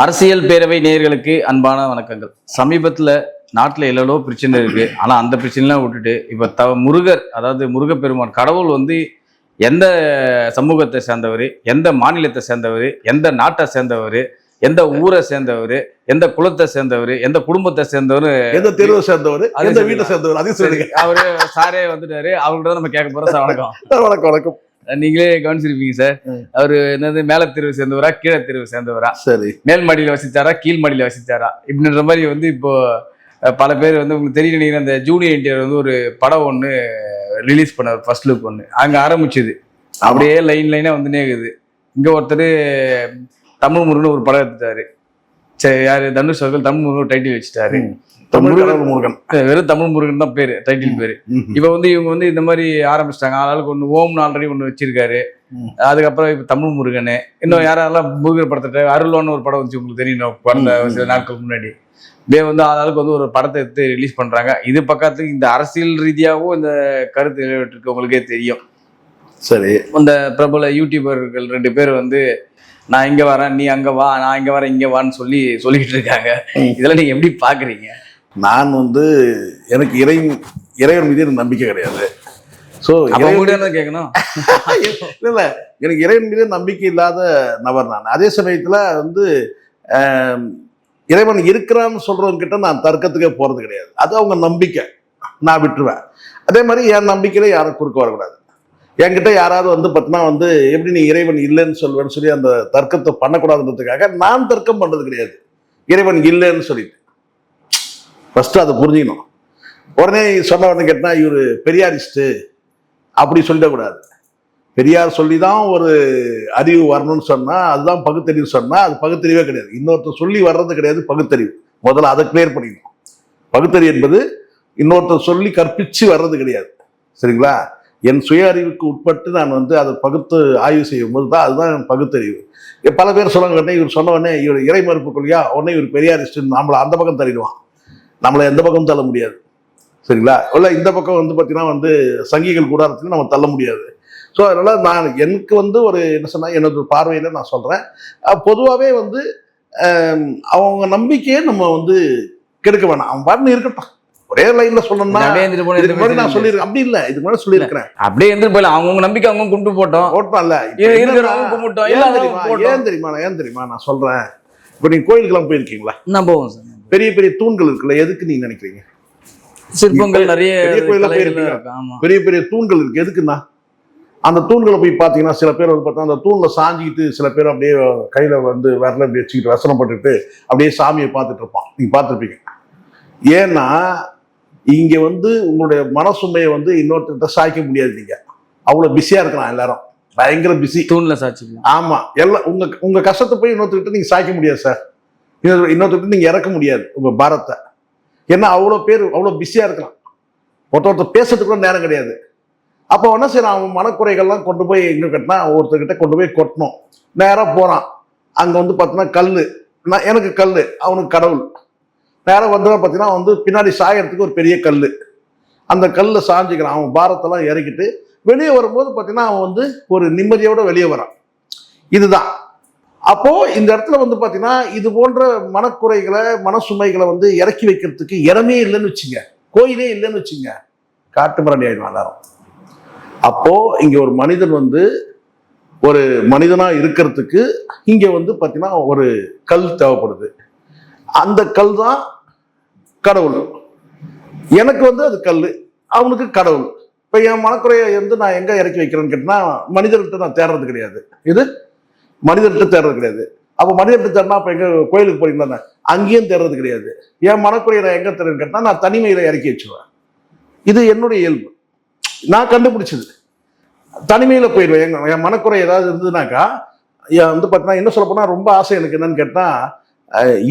அரசியல் பேரவை நேயர்களுக்கு அன்பான வணக்கங்கள். சமீபத்தில் நாட்டில் எவ்வளோ பிரச்சனை இருக்கு. ஆனால் அந்த பிரச்சனைலாம் விட்டுட்டு இப்போ முருகர், அதாவது முருகப்பெருமான் கடவுள் வந்து எந்த சமூகத்தை சேர்ந்தவர், எந்த மாநிலத்தை சேர்ந்தவர், எந்த நாட்டை சேர்ந்தவர், எந்த ஊரை சேர்ந்தவர், எந்த குலத்தை சேர்ந்தவர், எந்த குடும்பத்தை சேர்ந்தவர், எந்த தெருவை சேர்ந்தவர், எந்த வீட்டை சேர்ந்தவர், அதையும் சொல்லுங்க. அவரு சாரே வந்துட்டாரு. அவர்கிட்ட தான் நம்ம கேட்க போறோம். சார் வணக்கம். வணக்கம் வணக்கம். நீங்களே கவனிச்சிருப்பீங்க சார். அவரு என்னது மேல தெருவு சேர்ந்தவரா கீழே தெருவு சேர்ந்தவரா, சரி மேல் மாடியில வசிச்சாரா கீழ் மாடியில வசிச்சாரா இப்படின்ற மாதிரி வந்து இப்போ பல பேர் வந்து உங்களுக்கு தெரியும் நினைக்கிறேன். அந்த ஜூனியர் என்டிஆர் வந்து ஒரு படம் ஒன்று ரிலீஸ் பண்ணார், ஃபர்ஸ்ட் லுக் ஒன்று. அங்கே ஆரம்பிச்சுது, அப்படியே லைன் லைனா வந்துனே இருக்குது. இங்க ஒருத்தர் தமிழ் முருகன் ஒரு படம் எடுத்துட்டாரு. சரி, யாரு தனுஷ் அவர்கள் தமிழ் முருகன் டைட்டில் வச்சுட்டாரு. முருகன் வெறும் தமிழ் முருகன் தான் பேரு, டைட்டில் பேரு. இப்ப வந்து இவங்க வந்து இந்த மாதிரி ஆரம்பிச்சிட்டாங்க. ஆளாளுக்கு ஒண்ணு ஓம்னு ஆல்ரெடி ஒண்ணு வச்சிருக்காரு. அதுக்கப்புறம் இப்ப தமிழ் முருகனு, இன்னும் யாரெல்லாம் முருகர் படத்தை அருள்வான்னு ஒரு படம் வந்து உங்களுக்கு தெரியும், கடந்த சில நாட்களுக்கு முன்னாடி. இதே வந்து ஆளாளுக்கு வந்து ஒரு படத்தை எடுத்து ரிலீஸ் பண்றாங்க. இது பக்கத்துக்கு இந்த அரசியல் ரீதியாகவும் இந்த கருத்து நிலவிட்டு உங்களுக்கே தெரியும். சரி, இந்த பிரபல யூடியூபர்கள் 2 பேர் வந்து நான் இங்க வரேன், நீ அங்க வா, நான் இங்க வரேன், இங்க வான்னு சொல்லிக்கிட்டு இருக்காங்க. இதெல்லாம் நீங்க எப்படி பாக்குறீங்க? நான் வந்து எனக்கு இறைவன் மீது எனக்கு நம்பிக்கை கிடையாது. ஸோ கேட்கணும் இல்ல, எனக்கு இறைவன் மீது நம்பிக்கை இல்லாத நபர் நான். அதே சமயத்துல வந்து இறைவன் இருக்கிறான்னு சொல்றவங்க கிட்ட நான் தர்க்கத்துக்கே போறது கிடையாது. அது அவங்க நம்பிக்கை, நான் விட்டுருவேன். அதே மாதிரி என் நம்பிக்கையில யாரும் குறுக்க வரக்கூடாது. என்கிட்ட யாராவது வந்து பார்த்தீங்கன்னா வந்து எப்படி நீ இறைவன் இல்லைன்னு சொல்வேன்னு சொல்லி அந்த தர்க்கத்தை பண்ணக்கூடாதுன்றதுக்காக நான் தர்க்கம் பண்றது கிடையாது. இறைவன் இல்லைன்னு சொல்லிட்டு ஃபர்ஸ்ட் அதை புரிஞ்சுக்கணும். உடனே சொன்ன உடனே கேட்டா இவர் பெரியாரிஸ்ட்டு அப்படி சொல்லிடக்கூடாது. பெரியார் சொல்லி தான் ஒரு அறிவு வரணும்னு சொன்னா அதுதான் பகுத்தறிவு சொன்னா அது பகுத்தறிவே கிடையாது. இன்னொருத்தர் சொல்லி வர்றது கிடையாது பகுத்தறிவு. முதல்ல அதை கிளியர் பண்ணிக்கணும். பகுத்தறிவு என்பது இன்னொருத்தர் சொல்லி கற்பிச்சு வர்றது கிடையாது. சரிங்களா? என் சுய அறிவுக்கு உட்பட்டு நான் வந்து அதை பகுத்து ஆய்வு செய்யும் போது தான் அதுதான் பகுத்தறிவு. பல பேர் சொல்லுவாங்க, உடனே இவர் சொன்ன உடனே இவர் இறை மறுப்பு கொள்கையா, உடனே இவர் பெரியாரிஸ்ட்டு நம்மளை அந்த பக்கம் தள்ளிடுவான். நம்மளை எந்த பக்கம் தள்ள முடியாது. சரிங்களா? இல்லை இந்த பக்கம் வந்து பார்த்தீங்கன்னா வந்து சங்கிகள் கூடாரத்துக்கு நம்ம தள்ள முடியாது. ஸோ அதனால நான் எனக்கு வந்து ஒரு என்ன சொன்னா எனது பார்வையில் நான் சொல்றேன், பொதுவாகவே வந்து அவங்க நம்பிக்கையை நம்ம வந்து கெடுக்க வேணாம். அவன் பாட்டு இருக்கட்டும். ஒரே லைன்ல சொல்லணும்னா நான் சொல்லியிருக்கேன், அப்படி இல்லை, இதுக்கு முன்னாடி சொல்லியிருக்கிறேன். அப்படியே இருந்துட்டு போயிடலாம். அவங்க நம்பிக்கை அவங்க கும்பிட்டு போட்டோம்ல. ஏன் தெரியுமா நான் சொல்றேன், இப்போ நீங்க கோயிலுக்கெல்லாம் போயிருக்கீங்களா? நான் போவோம் சார். பெரிய பெரிய தூண்கள் இருக்குல்ல, எதுக்கு நீங்க நினைக்கிறீங்க? சிற்பங்கள் நிறைய பெரிய பெரிய தூண்கள் இருக்கு, எதுக்குன்னா அந்த தூண்களை போய் பார்த்தீங்கன்னா சில பேர் வந்து பார்த்தா அந்த தூண்ல சாஞ்சிக்கிட்டு, சில பேர் அப்படியே கையில வந்து விரல அப்படி வச்சுக்கிட்டு வசனம் போட்டுட்டு அப்படியே சாமியை பார்த்துட்டு இருப்பான். நீங்க பார்த்துருப்பீங்க. ஏன்னா இங்க வந்து உங்களுடைய மனசுமையை வந்து இன்னொருத்த சாய்க்க முடியாது. நீங்க அவ்வளவு பிஸியா இருக்கலாம், எல்லாரும் பயங்கர பிஸி. தூண்ல சாட்சி. ஆமா, எல்லாம் உங்க கஷ்டத்தை போய் இன்னொருத்தர்கிட்ட நீங்க சாய்க்க முடியாது சார். இன்னொருத்தர் நீங்க இறக்க முடியாது உங்க பாரத்தை. ஏன்னா அவ்வளவு பேர் அவ்வளவு பிஸியா இருக்கலாம், ஒருத்தர் பேசுறதுக்கு கூட நேரம் கிடையாது. அப்போ என்ன செய்யறான், அவன் மனக்குறைகள்லாம் கொண்டு போய் எங்க கட்டினா ஒருத்தர்கிட்ட கொண்டு போய் கொட்டணும். நேரம் போறான், அங்க வந்து பார்த்தீங்கன்னா கல்லு, நான் எனக்கு கல்லு, அவனுக்கு கடவுள். நேரம் வந்து பார்த்தீங்கன்னா வந்து பின்னாடி சாயறதுக்கு ஒரு பெரிய கல், அந்த கல்ல சாஞ்சிக்கிறான். அவன் பாரத்தெல்லாம் இறக்கிட்டு வெளியே வரும்போது பார்த்தீங்கன்னா அவன் வந்து ஒரு நிம்மதியோட வெளியே வரான். இதுதான். அப்போ இந்த இடத்துல வந்து பார்த்தீங்கன்னா இது போன்ற மனக்குறைகளை மனசுமைகளை வந்து இறக்கி வைக்கிறதுக்கு இடமே இல்லைன்னு வச்சுங்க, கோயிலே இல்லைன்னு வச்சுங்க, காட்டு மிராண்டி ஆயிடும் எல்லாரும். அப்போ இங்க ஒரு மனிதன் வந்து ஒரு மனிதனா இருக்கிறதுக்கு இங்க வந்து பார்த்தீங்கன்னா ஒரு கல் தேவைப்படுது. அந்த கல் தான் கடவுள். எனக்கு வந்து அது கல், அவனுக்கு கடவுள். இப்போ என் மனக்குறையை வந்து நான் எங்க இறக்கி வைக்கிறேன்னு கேட்டேன்னா மனிதர்கிட்ட நான் தேடுறது கிடையாது. இது மனிதர்கிட்ட தேடுறது கிடையாது. அப்போ மனிதர்கிட்ட தேடினா அப்போ எங்க கோயிலுக்கு போறீங்களா, அங்கேயும் தேடுறது கிடையாது. என் மனக்குறையை நான் எங்க தேடுறேன்னு கேட்டா நான் தனிமையில இறக்கி வச்சுருவேன். இது என்னுடைய இயல்பு, நான் கண்டுபிடிச்சது. தனிமையில போயிடுவேன். என் மனக்குறை ஏதாவது இருந்ததுனாக்கா வந்து பார்த்தீங்கன்னா என்ன சொல்ல போனா ரொம்ப ஆசை எனக்கு என்னன்னு கேட்டா,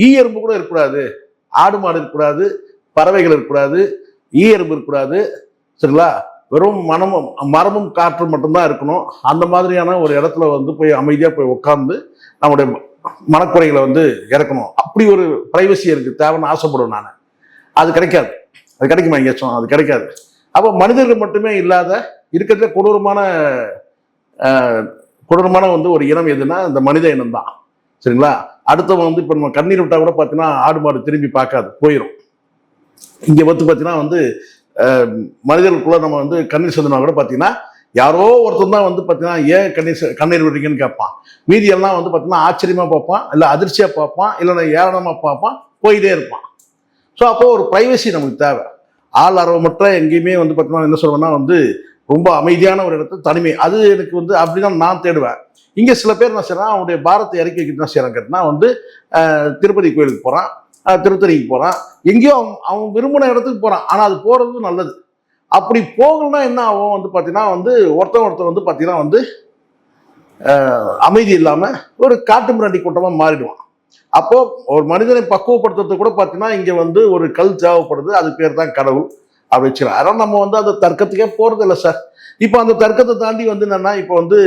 ஈ எறும்பு கூட இருக்கக்கூடாது, ஆடு மாடு இருக்கக்கூடாது, பறவைகள் இருக்கக்கூடாது, ஈ எறும்பு இருக்கக்கூடாது. சரிங்களா? வெறும் மரமும் காற்று மட்டும்தான் இருக்கணும். அந்த மாதிரியான ஒரு இடத்துல வந்து போய் அமைதியா போய் உட்கார்ந்து நம்முடைய மனக்குறைகளை வந்து இறக்கணும். அப்படி ஒரு பிரைவசி எனக்கு தேவைன்னு ஆசைப்படுவேன் நான். அது கிடைக்காது. அது கிடைக்குமா எங்கேயாச்சும்? அது கிடைக்காது. அப்போ மனிதர்கள் மட்டுமே இல்லாத இருக்கிறதுல கொடூரமான வந்து ஒரு இனம் எதுன்னா இந்த மனித இனம் தான். சரிங்களா? அடுத்தவன் வந்து இப்போ நம்ம கண்ணீர் விட்டா கூட பார்த்தீங்கன்னா ஆடு மாடு திரும்பி பார்க்காது, போயிடும். இங்கே வந்து பார்த்தீங்கன்னா வந்து மனிதர்களுக்குள்ள நம்ம வந்து கண்ணீர் சிந்தினா கூட பார்த்தீங்கன்னா யாரோ ஒருத்தர் தான் வந்து பார்த்தீங்கன்னா ஏன் கண்ணீர் விடுறீங்கன்னு கேட்பான். மீதி எல்லாம் வந்து பார்த்தீங்கன்னா ஆச்சரியமா பார்ப்பான், இல்லை அதிர்ச்சியா பார்ப்பான், இல்லைன்னா ஏளனமா பார்ப்பான், போயிட்டே இருப்பான். ஸோ அப்போ ஒரு ப்ரைவசி நமக்கு தேவை. ஆள் அரவமற்ற எங்கேயுமே வந்து பார்த்தீங்கன்னா என்ன சொல்லுவேன்னா வந்து ரொம்ப அமைதியான ஒரு இடத்துல தனிமை, அது எனக்கு வந்து அப்படிதான் நான் தேடுவேன். இங்கே சில பேர் என்ன செய்யறான், அவனுடைய பாரத்தை இறக்கி வைக்கிட்டு என்ன செய்யறான் கேட்டா வந்து திருப்பதி கோயிலுக்கு போறான், திருத்தணிக்கு போறான், எங்கேயோ அவன் விரும்பின இடத்துக்கு போறான். ஆனால் அது போறது நல்லது. அப்படி போகலன்னா என்ன ஆகும் வந்து பார்த்தீங்கன்னா வந்து ஒருத்தன் வந்து பார்த்தீங்கன்னா வந்து அமைதி இல்லாமல் ஒரு காட்டு மிராண்டி கூட்டமாக மாறிடுவான். அப்போ ஒரு மனிதனை பக்குவப்படுத்துறது கூட பார்த்தீங்கன்னா இங்கே வந்து ஒரு கல் தேவைப்படுது, அது பேர் தான் கடவுள் அப்படி வச்சுக்கலாம். அதனால் நம்ம வந்து அந்த தர்க்கத்துக்கே போகிறது இல்லை சார். இப்போ அந்த தர்க்கத்தை தாண்டி வந்து என்னன்னா இப்போ வந்து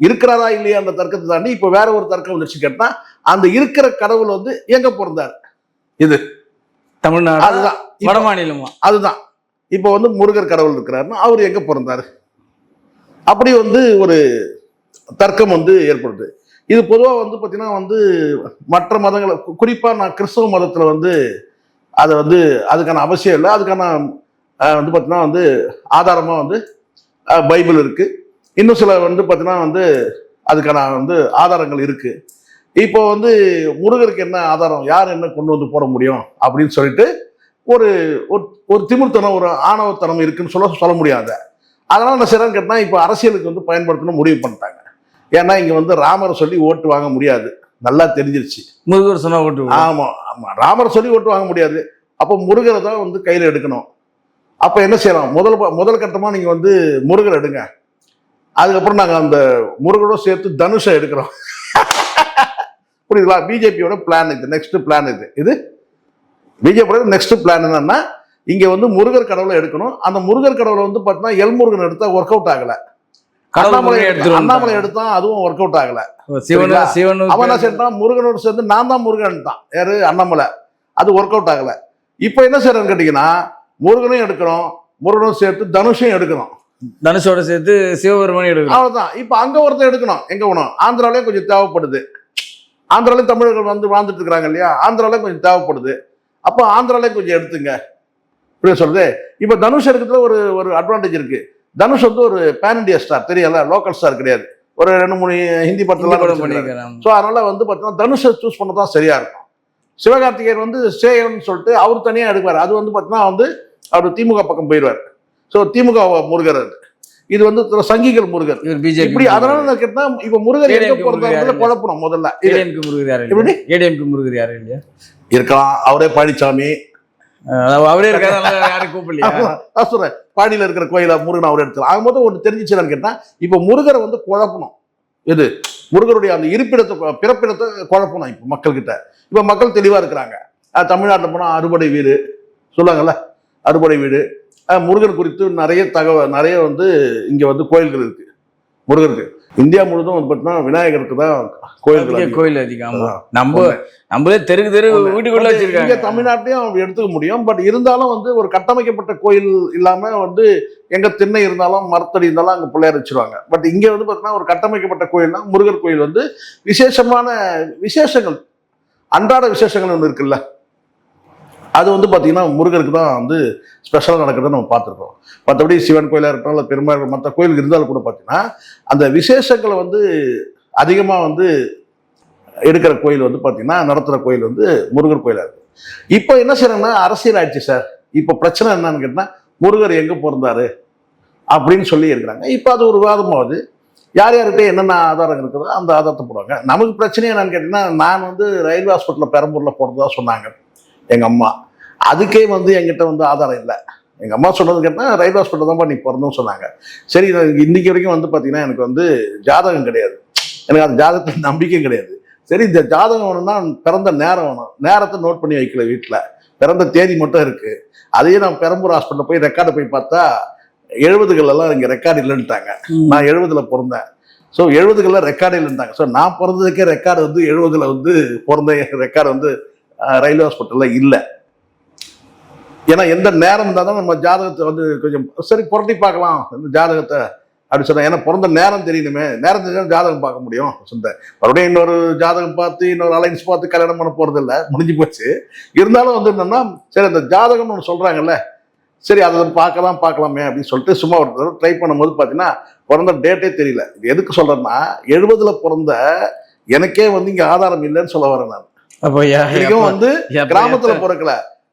இருக்கிறாரா இல்லையா அந்த தர்க்கத்தை தாண்டி இப்போ வேற ஒரு தர்க்கம் வந்துச்சு கேட்டா அந்த இருக்கிற கடவுள் வந்து எங்க பிறந்தார், இது தமிழ்நாடு, அதுதான் வட மாநிலமா, அதுதான் இப்போ வந்து முருகர் கடவுள் இருக்கிறாருன்னா அவர் எங்க பிறந்தாரு, அப்படி வந்து ஒரு தர்க்கம் வந்து ஏற்படுது. இது பொதுவாக வந்து பார்த்தீங்கன்னா வந்து மற்ற மதங்களை குறிப்பாக நான் கிறிஸ்தவ மதத்தில் வந்து அதை வந்து அதுக்கான அவசியம் இல்லை. அதுக்கான வந்து பார்த்தீங்கன்னா வந்து ஆதாரமாக வந்து பைபிள் இருக்குது. இன்னும் சில வந்து பார்த்தீங்கன்னா வந்து அதுக்கான வந்து ஆதாரங்கள் இருக்குது. இப்போ வந்து முருகருக்கு என்ன ஆதாரம், யார் என்ன கொண்டு வந்து போட முடியும் அப்படின்னு சொல்லிட்டு ஒரு ஒரு திமிர்த்தனம், ஒரு ஆணவத்தனம் இருக்குன்னு சொல்ல முடியாது. அதனால் என்ன செய்யறான்னு கேட்டால் இப்போ அரசியலுக்கு வந்து பயன்படுத்தணும் முடிவு பண்ணிட்டாங்க. ஏன்னா இங்கே வந்து ராமரை சொல்லி ஓட்டு வாங்க முடியாது, நல்லா தெரிஞ்சிருச்சு. முருகர் சொன்னா ஓட்டு, ஆமாம் ஆமாம், ராமரை சொல்லி ஓட்டு வாங்க முடியாது. அப்போ முருகரை தான் வந்து கையில் எடுக்கணும். அப்போ என்ன செய்யலாம், முதல் கட்டமாக நீங்கள் வந்து முருகர் எடுங்க, அதுக்கப்புறம் நாங்கள் அந்த முருகனோட சேர்த்து தனுஷை எடுக்கிறோம். புரியுதுங்களா? பிஜேபியோட பிளான் இது, நெக்ஸ்ட் பிளான் இது பிஜேபியோட நெக்ஸ்ட் பிளான் என்னன்னா இங்கே வந்து முருகர் கடவுளை எடுக்கணும். அந்த முருகர் கடவுளை வந்து பார்த்தீங்கன்னா எல்முருகன் எடுத்தா ஒர்க் அவுட் ஆகலை, அண்ணாமலை எடுத்தான் அதுவும் ஒர்க் அவுட் ஆகல. அவன் என்ன செய்யறான், முருகனோடு சேர்ந்து நான் தான் முருகன் தான், யாரு அண்ணாமலை, அது ஒர்க் அவுட் ஆகல. இப்ப என்ன செய்யறன்னு கேட்டீங்கன்னா முருகனையும் எடுக்கிறோம், முருகனும் சேர்த்து தனுஷையும் எடுக்கணும், தனுஷோட சேர்த்து சிவபெருமானி எடுக்கணும். அவ்வளவுதான். இப்ப அங்க ஒருத்தர் எடுக்கணும், எங்க வேணும், ஆந்திராலயும் கொஞ்சம் தேவைப்படுது. ஆந்திராலையும் தமிழர்கள் வந்து வாழ்ந்துட்டு இருக்கிறாங்க இல்லையா, ஆந்திராலையும் கொஞ்சம் தேவைப்படுது. அப்போ ஆந்திராலையும் கொஞ்சம் எடுத்துங்க இப்படி சொல்றது. இப்ப தனுஷ் எடுக்கிறதுல ஒரு அட்வான்டேஜ் இருக்கு. தனுஷ் வந்து ஒரு பேன் இண்டியா ஸ்டார், தெரியல, லோக்கல் ஸ்டார் கிடையாது. ஒரு 2-3 ஹிந்தி படத்துல. ஸோ அதனால வந்து பார்த்தீங்கன்னா தனுஷை சூஸ் பண்ண தான் சரியா இருக்கும். சிவகார்த்திகேயன் வந்து சேயன் சொல்லிட்டு அவர் தனியாக எடுப்பார். அது வந்து பார்த்தீங்கன்னா வந்து அவர் திமுக பக்கம் போயிடுவார். ஸோ திமுக முருகர், இது வந்து சங்கிகள் முருகர் இப்படி. அதனால கேட்டா இப்ப முருகர் எங்க போறதா குழப்பணும். முதல்ல முருகர் யாரு இல்லையா இருக்கலாம், அவரே பழனிசாமி, அவரே யாரும் கூப்பிடலையா சொல்றேன். பாடியில இருக்கிற கோயில முருகன் அவர் எடுத்துலாம். ஆக மொத்தம் ஒன்று தெரிஞ்சிச்சுன்னு கேட்டா இப்ப முருகரை வந்து குழப்பணும். எது முருகருடைய அந்த இருப்பிடத்தை, பிறப்பிடத்தை குழப்பணும் இப்ப மக்கள் கிட்ட. இப்ப மக்கள் தெளிவா இருக்கிறாங்க. தமிழ்நாட்டில் போனா அறுபடை வீடு சொல்லுவாங்கல்ல, அறுபடை வீடு, முருகன் குறித்து நிறைய வந்து இங்க வந்து கோயில்கள் இருக்கு முருகருக்கு. இந்தியா முழுதும் வந்து பார்த்தீங்கன்னா விநாயகருக்கு தான் கோயில் அதிகம். நம்மளே தெரு வீட்டுக்குள்ள வச்சிருக்காங்க. இங்க தமிழ்நாட்டையும் எடுத்துக்க முடியும். பட் இருந்தாலும் வந்து ஒரு கட்டமைக்கப்பட்ட கோயில் இல்லாம வந்து எங்க திண்ணை இருந்தாலும் மரத்தடி இருந்தாலும் அங்க பிள்ளையார் வச்சிருவாங்க. பட் இங்க வந்து பார்த்தீங்கன்னா ஒரு கட்டமைக்கப்பட்ட கோயில்னா முருகர் கோயில் வந்து விசேஷமான விசேஷங்கள், அன்றாட விசேஷங்கள் ஒன்று இருக்குல்ல, அது வந்து பார்த்தீங்கன்னா முருகருக்கு தான் வந்து ஸ்பெஷலாக நடக்கிறத நம்ம பார்த்துருக்கோம். மற்றபடி சிவன் கோயிலாக இருக்கட்டும், இல்லை பெருமாள் மற்ற கோயில் இருந்தாலும் கூட பார்த்தீங்கன்னா அந்த விசேஷங்களை வந்து அதிகமாக வந்து எடுக்கிற கோயில் வந்து பார்த்தீங்கன்னா நடத்துகிற கோயில் வந்து முருகர் கோயிலாக இருக்குது. இப்போ என்ன செய்யறாங்கன்னா அரசியல் ஆயிடுச்சு சார். இப்போ பிரச்சனை என்னன்னு கேட்டால் முருகர் எங்கே பிறந்தாரு அப்படின்னு சொல்லி இருக்கிறாங்க. இப்போ அது ஒரு விவாதமாகுது. யார் யார்கிட்ட என்னென்ன ஆதாரம் இருக்குதோ அந்த ஆதாரத்தை போடுவாங்க. நமக்கு பிரச்சனை என்னன்னு கேட்டிங்கன்னா, நான் வந்து ரயில்வே ஹாஸ்பிட்டலில் பெரம்பூரில் போடுறதா சொன்னாங்க எங்கள் அம்மா. அதுக்கே வந்து என்கிட்ட வந்து ஆதாரம் இல்லை. எங்கள் அம்மா சொன்னது கேட்டால் ரயில்வே ஹாஸ்பிட்டல் தான்ப்பா நீ பிறந்தோன்னு சொன்னாங்க. சரி, இன்னைக்கு வரைக்கும் வந்து பார்த்தீங்கன்னா எனக்கு வந்து ஜாதகம் கிடையாது, எனக்கு அந்த ஜாதகத்தில் நம்பிக்கை கிடையாது. சரி, இந்த ஜாதகம் வேணும்னா பிறந்த நேரம் வேணும், நேரத்தை நோட் பண்ணி வைக்கல வீட்டில், பிறந்த தேதி மட்டும் இருக்கு. அதையே நான் பெரம்பூர் ஹாஸ்பிட்டலில் போய் ரெக்கார்டை போய் பார்த்தா 70களெல்லாம் இங்கே ரெக்கார்டு இல்லைன்ட்டாங்க. நான் 70ல் பிறந்தேன். ஸோ 70களில் ரெக்கார்டு இல்லைன்ட்டாங்க. ஸோ நான் பிறந்ததுக்கே ரெக்கார்டு வந்து 70ல் வந்து பிறந்த ரெக்கார்டு வந்து ரயில்வே ஹாஸ்பிட்டலில் இல்லை. ஏன்னா எந்த நேரம் இருந்தால் தான் நம்ம ஜாதகத்தை வந்து கொஞ்சம் சரி புரட்டி பார்க்கலாம் இந்த ஜாதகத்தை அப்படி சொன்னேன். ஏன்னா பிறந்த நேரம் தெரியணுமே, நேரம் தெரியும் ஜாதகம் பார்க்க முடியும் சொன்னேன். மறுபடியும் இன்னொரு ஜாதகம் பார்த்து இன்னொரு அலைன்ஸ் பார்த்து கல்யாணம் பண்ண போறது இல்லை, முடிஞ்சு போச்சு. இருந்தாலும் வந்து என்னன்னா, சரி அந்த ஜாதகம்னு ஒன்று சொல்றாங்கல்ல, சரி அதை பார்க்கலாமே அப்படின்னு சொல்லிட்டு சும்மா ஒரு தடவை ட்ரை பண்ணும்போது பார்த்தீங்கன்னா பிறந்த டேட்டே தெரியல. இது எதுக்கு சொல்றேன்னா, 70 பிறந்த எனக்கே வந்து இங்க ஆதாரம் இல்லைன்னு சொல்ல வரேன் நான். இத்தனைக்கும் வந்து கிராமத்துல பிறக்கல,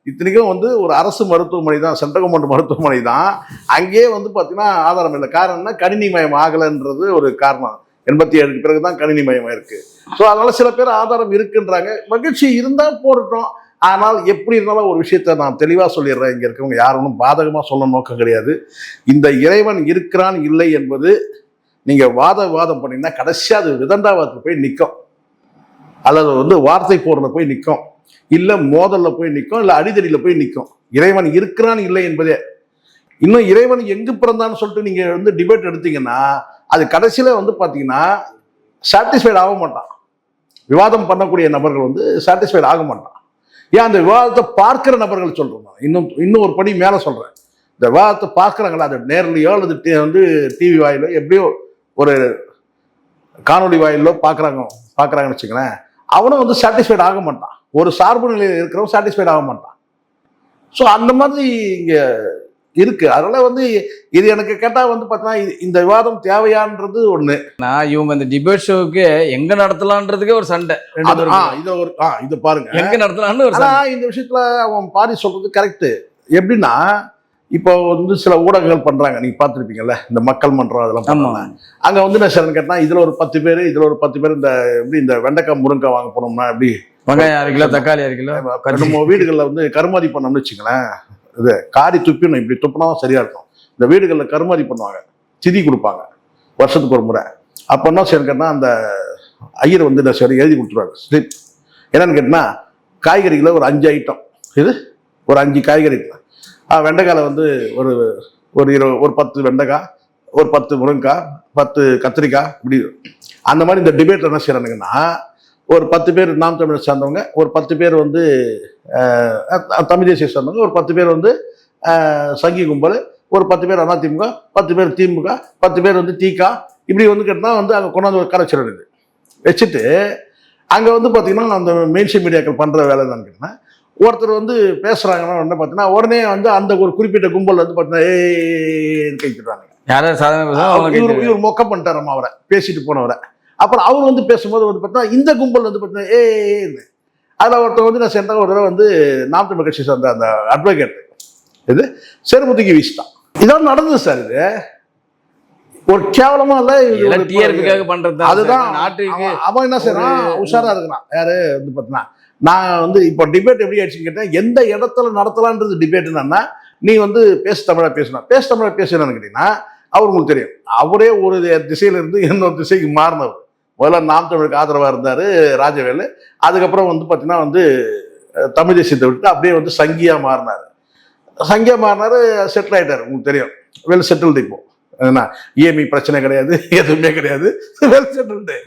இத்தனைக்கும் வந்து ஒரு அரசு மருத்துவமனை தான், சென்ட்ரல் கவர்மெண்ட் மருத்துவமனை தான். அங்கேயே வந்து பார்த்தீங்கன்னா ஆதாரம் இல்லை. காரணம்னா கணினி மயம் ஆகலைன்றது ஒரு காரணம். 87 பிறகுதான் கணினி மயம் இருக்கு. ஸோ அதனால சில பேர் ஆதாரம் இருக்குன்றாங்க. மகிழ்ச்சி இருந்தா போறட்டும். ஆனால் எப்படி இருந்தாலும் ஒரு விஷயத்த நான் தெளிவா சொல்லிடுறேன், இங்க இருக்கவங்க யாரும் பாதகமா சொல்ல நோக்கம் கிடையாது. இந்த இறைவன் இருக்கிறான் இல்லை என்பது நீங்க வாதம் பண்ணீங்கன்னா கடைசியா அது விதண்டாவாதத்துக்கு போய் நிற்கும், அல்லது வந்து வார்த்தை போறதுல போய் நிற்கும், இல்ல மோதல்ல போய் நிற்கும், இல்ல அடிதடியில போய் நிற்கும். இறைவன் இருக்கிறான் இல்லை என்பதே. இன்னும் இறைவன் எங்கு பிறந்தான்னு சொல்லிட்டு நீங்க வந்து டிபேட் எடுத்தீங்கன்னா அது கடைசியில வந்து பாத்தீங்கன்னா சாட்டிஸ்ஃபைட் ஆக மாட்டான். விவாதம் பண்ணக்கூடிய நபர்கள் வந்து சாட்டிஸ்ஃபைட் ஆக மாட்டான். ஏன் அந்த விவாதத்தை பார்க்கிற நபர்கள் சொல்றேன். இன்னும் ஒரு படி மேல சொல்றேன். இந்த விவாதத்தை பார்க்குறாங்களா, அது நேர்லையோ அல்லது வந்து டிவி வாயிலோ எப்படியோ ஒரு காணொலி வாயிலோ பார்க்குறாங்கன்னு வச்சுக்கிறேன், அவனும் வந்து சாட்டிஸ்ஃபைட் ஆக மாட்டான். ஒரு சார்பு நிலையில் இருக்கிறவன் சாட்டிஸ்ஃபைட் ஆக மாட்டான். ஸோ அந்த மாதிரி இங்க இருக்கு. அதனால வந்து இது எனக்கு கேட்டா வந்து பார்த்தீங்கன்னா இந்த விவாதம் தேவையான்றது ஒண்ணு. நான் இவங்க இந்த டிபேட் ஷோவுக்கு எங்க நடத்தலான்றதுக்கே ஒரு சண்டை. இது பாருங்க, எங்க நடத்தலாம்னு ஒரு சண்டை. இந்த விஷயத்துல அவன் பாரி சொல்றது கரெக்ட். எப்படின்னா இப்போ வந்து சில ஊடகங்கள் பண்றாங்க, நீங்க பார்த்துருப்பீங்கல்ல, இந்த மக்கள் மன்றம் அதெல்லாம் பண்ணுவாங்க. அங்க வந்து நான் சரண் கேட்டா இதுல ஒரு 10 பேர், இதுல ஒரு 10 பேர் இந்த எப்படி இந்த வெண்டைக்காய் முருங்கைக்காய் வாங்க போனோம்னா எப்படி வெங்காயம் 6 கிலோ, தக்காளி 6 கிலோ, நம்ம வீடுகளில் வந்து கருமாதி பண்ணோம்னு வச்சுங்களேன், இது காரி துப்பிடணும், இப்படி துப்பினா சரியா இருக்கும். இந்த வீடுகளில் கருமாதி பண்ணுவாங்க, திதி கொடுப்பாங்க வருஷத்துக்கு ஒரு முறை. அப்போ என்ன சரி கேட்டா அந்த ஐயர் வந்து இந்த சரி எழுதி கொடுத்துருவாரு ஸ்லிப். என்னன்னு கேட்டா காய்கறிகளை ஒரு 5 ஐட்டம், இது ஒரு 5 காய்கறி. வெண்டைக்காயில் வந்து ஒரு 10 வெண்டைக்காய், ஒரு 10 முருங்கைக்காய், 10 கத்திரிக்காய், இப்படி அந்த மாதிரி. இந்த டிபேட் என்ன செய்யறானுங்கன்னா, ஒரு 10 பேர் நாம் தமிழர் சார்ந்தவங்க, ஒரு 10 பேர் வந்து தமிழ் தேசிய சார்ந்தவங்க, ஒரு 10 பேர் வந்து சங்கி கும்பல், ஒரு 10 பேர் அதிமுக, 10 பேர் திமுக, 10 பேர் வந்து திக, இப்படி வந்து கேட்டால் வந்து அங்கே கொண்டாந்து ஒரு கரைச்சிடுறது வச்சுட்டு அங்கே வந்து பார்த்தீங்கன்னா அந்த மெயின்ஸ்ட்ரீம் மீடியாக்கள் பண்ணுற வேலை தான் கேட்டேன். ஒருத்தர் வந்து பேசுறாங்கன்னா என்ன பார்த்தீங்கன்னா உடனே வந்து அந்த ஒரு குறிப்பிட்ட கும்பல் வந்து பார்த்தீங்கன்னா கைத்துறாங்க. இவர் மொக்க பண்ணிட்டாரம்மா அவரை, பேசிட்டு போனவரை. அப்புறம் அவர் வந்து பேசும்போது வந்து பார்த்தீங்கன்னா இந்த கும்பல் வந்து பார்த்தீங்கன்னா அதில் ஒருத்தர் வந்து நான் சேர்ந்த ஒரு தடவை வந்து நாம் தமிழ் கட்சி சேர்ந்த அந்த அட்வொகேட் இது செருமுத்திக்கு வீசிட்டான். இதெல்லாம் நடந்தது சார். இது ஒரு கேவலமா இல்ல, பண்றது. அதுதான் நாட்டுக்கு அவன் என்ன செய்யறான், உஷாரா இருக்கிறான். யாரு வந்து பார்த்தீங்கன்னா நான் வந்து இப்போ டிபேட் எப்படி ஆயிடுச்சுன்னு கேட்டேன், எந்த இடத்துல நடத்தலான்றது டிபேட் என்னன்னா, நீ வந்து பேசு தமிழா பேசணும், பேசு தமிழா பேசணும்னு கேட்டீங்கன்னா அவர் உங்களுக்கு தெரியும், அவரே ஒரு திசையில இருந்து இன்னொரு திசைக்கு மாறினவர். முதல்ல நாம் தமிழுக்கு ஆதரவா இருந்தாரு ராஜவேலு. அதுக்கப்புறம் வந்து பார்த்தீங்கன்னா வந்து தமிழ் தேசியத்தை விட்டு அப்படியே வந்து சங்கியா மாறினாரு. செட்டில் ஆயிட்டாரு. உங்களுக்கு தெரியும், வெல் செட்டில்டு. இப்போ இஎம்ஐ பிரச்சனை கிடையாது, எதுவுமே கிடையாது, வெல் செட்டில்டு.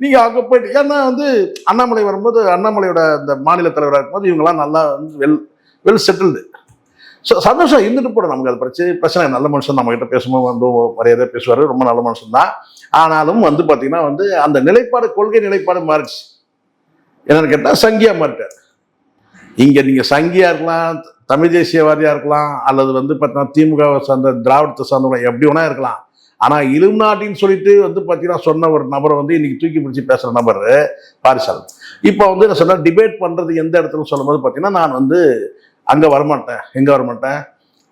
நீங்க அங்க போயிட்டு, ஏன்னா வந்து அண்ணாமலை வரும்போது, அண்ணாமலையோட இந்த மாநில தலைவராக இருக்கும்போது இவங்கெல்லாம் நல்லா வந்து வெல் செட்டில்டு. சந்தோஷம் இருந்துட்டு போட, நமக்கு அது பிரச்சனை. நல்ல மனுஷன், நம்ம கிட்ட பேசும்போது வந்து மரியாதையாக பேசுவாரு, ரொம்ப நல்ல மனுஷன் தான். ஆனாலும் வந்து பாத்தீங்கன்னா வந்து அந்த நிலைப்பாடு, கொள்கை நிலைப்பாடு மாறிடுச்சு. என்னன்னு கேட்டா சங்கியா மாறிட்டார். இங்க நீங்க சங்கியா இருக்கலாம், தமிழ் தேசியவாதியா இருக்கலாம், அல்லது வந்து பார்த்தீங்கன்னா திமுக சார்ந்த திராவிடத்தை சார்ந்தவங்க எப்படி வேணா இருக்கலாம். ஆனா இலுமினாட்டின்னு சொல்லிட்டு வந்து பார்த்தீங்கன்னா சொன்ன ஒரு நபரை வந்து இன்னைக்கு தூக்கி பிடிச்சி பேசுற நபர் பாரிசால். இப்போ வந்து நான் சொன்ன டிபேட் பண்றது எந்த இடத்துல சொல்லும் போது பார்த்தீங்கன்னா, நான் வந்து அங்க வரமாட்டேன், எங்க வரமாட்டேன்,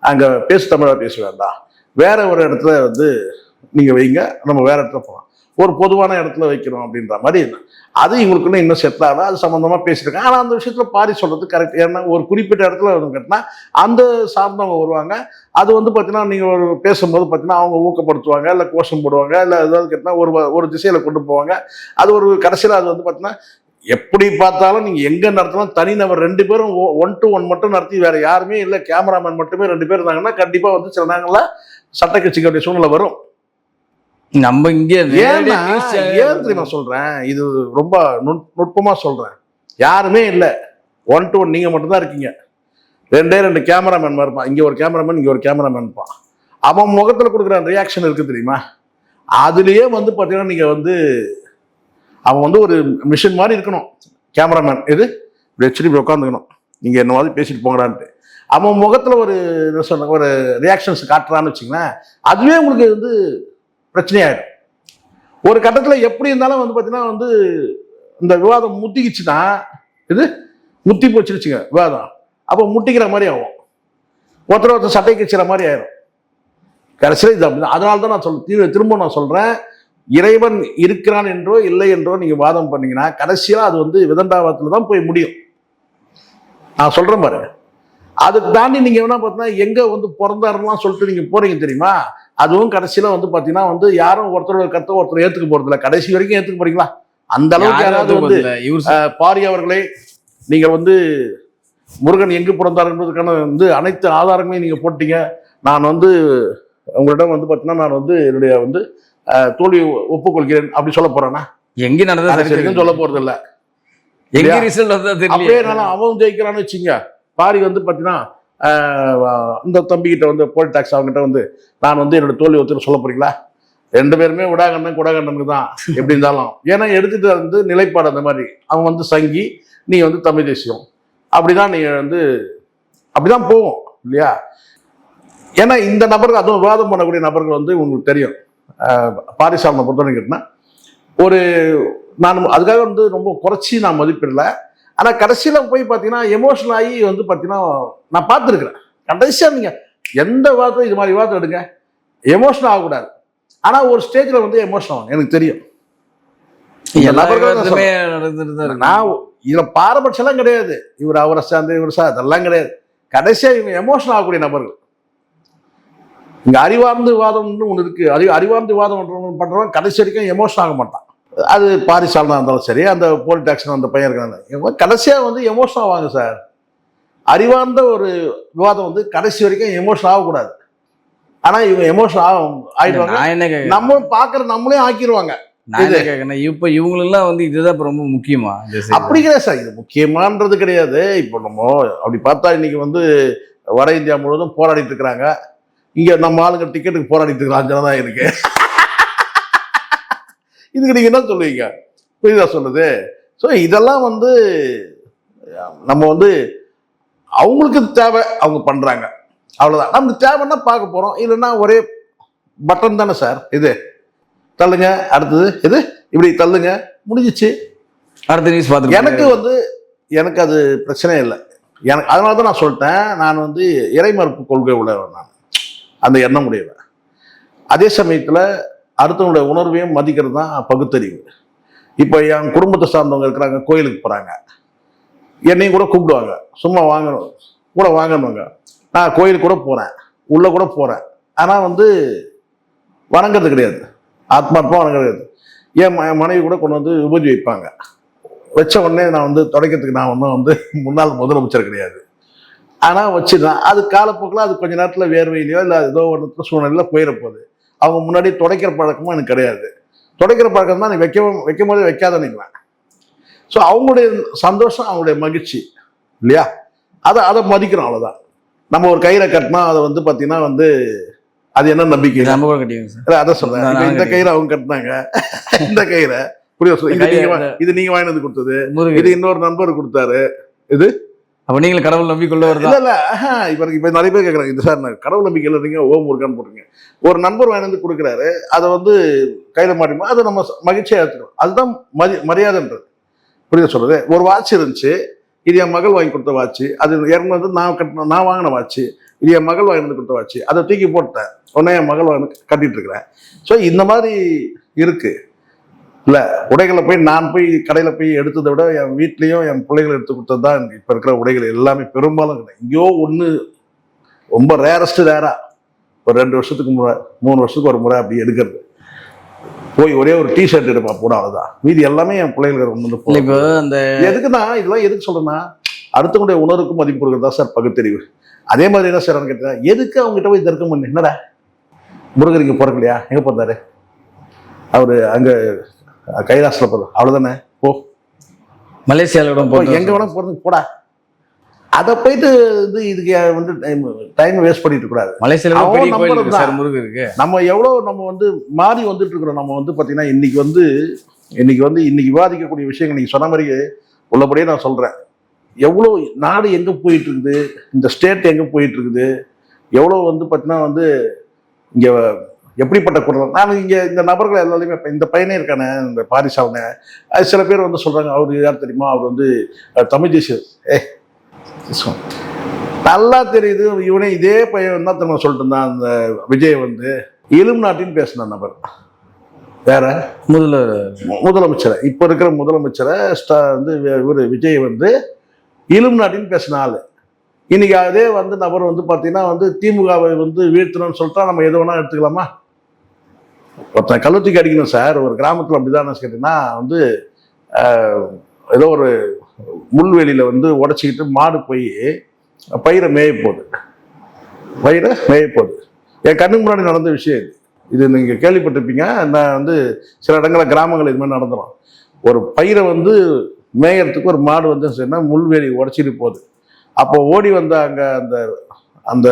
அங்க பேசு தமிழா பேச வேண்டாம், வேற ஒரு இடத்துல வந்து நீங்க வைங்க, நம்ம வேற இடத்துல போகலாம், ஒரு பொதுவான இடத்துல வைக்கிறோம் அப்படின்ற மாதிரி. அது இவங்களுக்குன்னு இன்னும் செட்டில் ஆகல, அது சம்பந்தமா பேசியிருக்காங்க. ஆனால் அந்த விஷயத்துல பாரி சொல்றது கரெக்ட். ஏன்னா ஒரு குறிப்பிட்ட இடத்துல கேட்டினா அந்த சார்ந்தவங்க வருவாங்க. அது வந்து பார்த்தீங்கன்னா நீங்க ஒரு பேசும்போது பார்த்தீங்கன்னா அவங்க ஊக்கப்படுத்துவாங்க, இல்லை கோஷம் போடுவாங்க, இல்லை ஏதாவது கேட்டினா ஒரு திசையில கொண்டு போவாங்க. அது ஒரு கடைசியில் அது வந்து பார்த்தீங்கன்னா எப்படி பார்த்தாலும் நீங்க எங்க நடத்தலாம், தனிநபர் 2 பேரும் 1-to-1 மட்டும் நடத்தி, வேற யாருமே இல்லை, கேமராமேன் மட்டுமே 2 பேர் இருந்தாங்கன்னா கண்டிப்பா வந்து சில நேரங்கள்ல சட்ட கட்சிக்க வேண்டிய சூழ்நிலை வரும். நம்ம இங்க ஏன் தெரியுமா சொல்றேன், இது ரொம்ப நுட்பமா சொல்றேன். யாருமே இல்லை, 1-to-1 நீங்க மட்டும்தான் இருக்கீங்க. 2 கேமராமேன் இருப்பான், இங்க ஒரு கேமராமேன், இங்க ஒரு கேமராமேன் இருப்பான். அவன் முகத்துல கொடுக்குற ரியாக்ஷன் இருக்கு தெரியுமா, அதுலயே வந்து பாத்தீங்கன்னா நீங்க வந்து அவன் வந்து ஒரு மிஷின் மாதிரி இருக்கணும். கேமராமேன் இது இப்படி வச்சுட்டு இப்படி உட்காந்துக்கணும், நீங்க என்ன மாதிரி பேசிட்டு போங்கடான்ட்டு. அவன் முகத்துல ஒரு என்ன சொன்ன ஒரு ரியாக்ஷன்ஸ் காட்டுறான்னு வச்சுங்களேன், அதுவே உங்களுக்கு வந்து பிரச்சனையாயிடும். ஒரு கட்டத்துல எப்படி இருந்தாலும் வந்து பாத்தீங்கன்னா வந்து இந்த விவாதம் முத்திக்கிச்சுன்னா, இது முத்தி போச்சுருச்சுங்க விவாதம், அப்போ முட்டிக்கிற மாதிரி ஆகும், ஒருத்தர் சட்டை கிச்சிற மாதிரி ஆயிடும். கடைசியில் இது அப்படிதான். அதனால தான் நான் திரும்ப நான் சொல்றேன், இறைவன் இருக்கிறான் என்றோ இல்லை என்றோ நீங்க வாதம் பண்ணீங்கன்னா கடைசியா அது வந்து விதண்டாவாதத்துல தான் போய் முடியும். நான் சொல்றேன் பாரு, அதுக்கு தாண்டி நீங்க என்ன பார்த்தீங்கன்னா எங்க வந்து பிறந்தாருலாம் சொல்லிட்டு நீங்க போறீங்க தெரியுமா, அதுவும் கடைசியில வந்து பாத்தீங்கன்னா வந்து யாரும் ஒருத்தரோட கருத்தை ஒருத்தர் ஏத்துக்க போறது இல்லை. கடைசி வரைக்கும் ஏத்துக்க போறீங்களா? அந்த அளவுக்கு யாராவது வந்து பாரி அவர்களே, நீங்க வந்து முருகன் எங்கு பிறந்தார் என்பதற்கான வந்து அனைத்து ஆதாரங்களையும் நீங்க போட்டீங்க. நான் வந்து உங்களிடம் வந்து பாத்தீங்கன்னா நான் வந்து என்னுடைய வந்து தோல்வி ஒப்புக்கொள்கிறேன் அப்படி சொல்ல போறேன்னா, எங்க நடந்தது சொல்ல போறது இல்ல. அப்படியே அவன் ஜெயிக்கிறான்னு வச்சுங்க, பாரி வந்து பாத்தீங்கன்னா இந்த தம்பி கிட்ட வந்து போல் டாக்ஸ் அவங்ககிட்ட வந்து நான் வந்து என்னோட தோல்வி ஒத்துக்க சொல்ல போறீங்களா? ரெண்டு பேருமே விடாகண்ணன் குடாகண்ணனுக்கு தான் எப்படி இருந்தாலும். ஏன்னா எடுத்துட்டு வந்து நிலைப்பாடு அந்த மாதிரி, அவன் வந்து சங்கி, நீ வந்து தமிழ் தேசியம், அப்படிதான் நீங்க வந்து அப்படிதான் போவோம் இல்லையா? ஏன்னா இந்த நபர்கள், அதுவும் விவாதம் பண்ணக்கூடிய நபர்கள் வந்து உங்களுக்கு தெரியும், பாரிசாலனை பொறுத்தவரைக்கும் கேட்டீங்கன்னா ஒரு நான் அதுக்காக வந்து ரொம்ப குறைச்சி நான் மதிப்பிடல. ஆனா கடைசியில போய் பார்த்தீங்கன்னா எமோஷனல் ஆகி வந்து பார்த்தீங்கன்னா நான் பார்த்துருக்கிறேன். கடைசியா நீங்க எந்த விவாதத்தையும் இது மாதிரி விவாதம் எடுங்க, எமோஷனல் ஆகக்கூடாது. ஆனா ஒரு ஸ்டேஜ்ல வந்து எமோஷனல் ஆகும், எனக்கு தெரியும். நான் இதுல பாரபட்சம் எல்லாம் கிடையாது, இவர் அவரை சார்ந்து இவர் சார் அதெல்லாம் கிடையாது. கடைசியா இவங்க எமோஷனல் ஆகக்கூடிய நபர்கள். இங்க அறிவார்ந்த விவாதம்னு ஒண்ணு இருக்கு, அறிவார்ந்த விவாதம் பண்றவன் கடைசி வரைக்கும் எமோஷன் ஆக மாட்டான். அது பாரிசாலனா இருந்தாலும் சரி, அந்த போலி டாக்ஸ் அந்த பையன் இருக்காங்க, கடைசியா வந்து எமோஷன் ஆவாங்க சார். அறிவார்ந்த ஒரு விவாதம் வந்து கடைசி வரைக்கும் எமோஷன் ஆகக்கூடாது. ஆனா இவங்க எமோஷன் ஆயிடுவாங்க, நம்ம பாக்குற நம்மளே ஆக்கிடுவாங்க. இப்ப இவங்களெல்லாம் வந்து இதுதான் ரொம்ப முக்கியமா? அப்படி கிடையாது சார், இது முக்கியமானது கிடையாது. இப்போ நம்ம அப்படி பார்த்தா இன்னைக்கு வந்து வட இந்தியா முழுவதும் போராடிட்டு இருக்கிறாங்க, இங்க நம்ம ஆளுங்க டிக்கெட்டுக்கு போராடிட்டு இருக்கிறாங்க, ஜனதா இருக்கு. இதுக்கு நீங்க என்ன சொல்லுவீங்க? புரியுதா சொல்லுது? ஸோ இதெல்லாம் வந்து நம்ம வந்து அவங்களுக்கு தேவை, அவங்க பண்றாங்க, அவ்வளவுதான். நமக்கு தேவைன்னா பார்க்க போறோம், இல்லைன்னா ஒரே பட்டன் தானே சார், இது தள்ளுங்க, அடுத்தது இது இப்படி தள்ளுங்க, முடிஞ்சிச்சு, அடுத்த நியூஸ் பார்த்து. எனக்கு வந்து எனக்கு அது பிரச்சனை இல்லை. எனக்கு அதனால தான் நான் சொல்லிட்டேன், நான் வந்து இறை மறுப்பு கொள்கை உள்ளவன், நான் அந்த எண்ணம் உடையவன். அதே சமயத்தில் அடுத்தவங்களுடைய உணர்வையும் மதிக்கிறது தான் பகுத்தறிவு. இப்போ என் குடும்பத்தை சார்ந்தவங்க இருக்கிறாங்க, கோயிலுக்கு போகிறாங்க, என்னையும் கூட கூப்பிடுவாங்க, சும்மா வாங்கணும் கூட வாங்கணுங்க, நான் கோயிலுக்கு கூட போகிறேன், உள்ளே கூட போகிறேன். ஆனால் வந்து வணங்குறது கிடையாது, ஆத்மார்த்தமாக வணங்குறது. என் மனைவி கூட கொண்டு வந்து விபூதி வைப்பாங்க, வச்ச உடனே நான் வந்து தொடக்கிறதுக்கு நான் ஒன்றும் வந்து முன்னாள் முதலமைச்சர் கிடையாது. ஆனால் வச்சுதான் அது காலப்போக்கில் அது கொஞ்ச நேரத்தில் வேர்வையிலையோ இல்லை ஏதோ ஒரு சூழ்நிலையில் போயிட போகுது. அவங்க முன்னாடி துடைக்கிற பழக்கமும் எனக்கு கிடையாது. துடைக்கிற பழக்கம் தான் நீ வைக்கும் போதே வைக்காத நினைக்கிறேன். ஸோ அவங்களுடைய சந்தோஷம், அவங்களுடைய மகிழ்ச்சி இல்லையா, அதை மதிக்கிறோம், அவ்வளோதான். நம்ம ஒரு கயிறை கட்டினா அதை வந்து பார்த்தீங்கன்னா வந்து அது என்ன நம்பிக்கை? அதை சொல்றேன், இந்த கயிறை அவங்க கட்டினாங்க, இந்த கயிறை இது நீங்க வாங்கி வந்து கொடுத்தது, இது இன்னொரு நண்பர் கொடுத்தாரு, இது அப்ப நீங்களும் கடவுள் நம்பிக்கொள்ள வருது? இல்ல இப்ப நிறைய பேர் கேட்கறாங்க, இது சார் கடவுள் நம்பிக்கை இல்லைங்க, ஓம் முருகான்னு போட்டுருங்க. ஒரு நண்பர் வாங்கி வந்து கொடுக்குறாரு, அதை வந்து கையில மாட்டிமா, அதை நம்ம மகிழ்ச்சியா எடுத்துக்கணும், அதுதான் மரியாதைன்றது. புரியுது சொல்றது? ஒரு வாட்ச் இருந்துச்சு, இது என் மகள் வாங்கி கொடுத்த வாட்ச், அது இறங்குனது நான் வாங்கின வாட்ச், இது என் மகள் வாங்கி வந்து கொடுத்த வாட்ச், அதை தூக்கி போட்டேன், உடனே என் மகள் வாங்கி கட்டிட்டு இருக்கிறேன். ஸோ இந்த மாதிரி இருக்கு இல்லை. உடைகளை போய் நான் போய் கடையில் போய் எடுத்ததை விட என் வீட்லேயும் என் பிள்ளைகளை எடுத்து கொடுத்தது தான் இப்போ இருக்கிற உடைகள் எல்லாமே பெரும்பாலும் கிடையாது. எங்கேயோ ஒன்று ரொம்ப ரேரா ஒரு 2 வருஷத்துக்கு முறை 3 வருஷத்துக்கு ஒரு முறை அப்படி எடுக்கிறது, போய் ஒரே ஒரு டிஷர்ட் எடுப்பா போட, அவ்வளோதான். மீதி எல்லாமே என் பிள்ளைகளுக்கு வந்து அந்த எதுக்குன்னா இதெல்லாம் எதுக்கு சொல்றேன்னா அடுத்தவங்களுடைய உணர்வுக்கும் மதிப்பு கொடுக்குறதா சார் பகுத்தறிவு. அதே மாதிரி என்ன சார் கேட்டேன், எதுக்கு அவங்ககிட்ட போய் தர்க்கம் பண்ணி, என்னடா முருகர் இங்கே பிறக்கலையா, எங்கே பிறந்தாரு அவரு, அங்கே கைலாசில் போதும், அவ்வளோதானே, போ மலேசியாவில் எங்க வேணா போறதுக்கு போடா, அதை போயிட்டு வந்து இதுக்கு வந்து டைம் வேஸ்ட் பண்ணிட்டு கூடாது. மலேசியால அவன் பெரிய கோயில் நம்புறது இருக்கு தான். சார், முருகர் இருக்கு. நம்ம எவ்வளவு நம்ம வந்து மாறி வந்துட்டு இருக்கிறோம். நம்ம வந்து பாத்தீங்கன்னா இன்னைக்கு விவாதிக்கக்கூடிய விஷயங்கள் நீங்க சொன்ன மாதிரியே உள்ளபடியே நான் சொல்றேன். எவ்வளவு நாடு எங்க போயிட்டு இருக்குது, இந்த ஸ்டேட் எங்க போயிட்டு இருக்குது, எவ்வளவு வந்து பாத்தீங்கன்னா வந்து இங்க எப்படிப்பட்ட குரல். நான் இங்க இந்த நபர்கள் எல்லாருமே இந்த பையனே இருக்கானே, இந்த பாரிசாலனை, அது சில பேர் வந்து சொல்றாங்க அவரு யார் தெரியுமா, அவர் வந்து தமிழ் தேசிய. நல்லா தெரியுது. இவனே இதே பையன் என்ன தெரியுமா சொல்லிட்டு இருந்தான், அந்த விஜய் வந்து இலும் நாட்டின்னு பேசின நபர் வேற. முதலமைச்சரை, இப்ப இருக்கிற முதலமைச்சரை வந்து இவரு விஜய் வந்து இலும் நாட்டின்னு பேசின ஆளு. இன்னைக்கு அதே வந்து நபர் வந்து பாத்தீங்கன்னா வந்து திமுகவை வந்து வீழ்த்தணும்னு சொல்லிட்டா நம்ம எது வேணா எடுத்துக்கலாமா? ஒருத்தன் கள்ளத்துக்கு அடிக்கணும் சார். ஒரு கிராமத்துல அப்படிதான் கேட்டீங்கன்னா வந்து ஏதோ ஒரு முள்வெளியில வந்து உடைச்சிக்கிட்டு மாடு போய் பயிரை மேய போகுது. என் கண்ணுக்கு முன்னாடி நடந்த விஷயம் இது நீங்க கேள்விப்பட்டிருப்பீங்க. நான் வந்து சில இடங்களில் கிராமங்கள் இது மாதிரி நடந்துடும். ஒரு பயிரை வந்து மேயறதுக்கு ஒரு மாடு வந்து சொன்னா முள்வேலி உடைச்சிட்டு போகுது. அப்போ ஓடி வந்த அங்க அந்த அந்த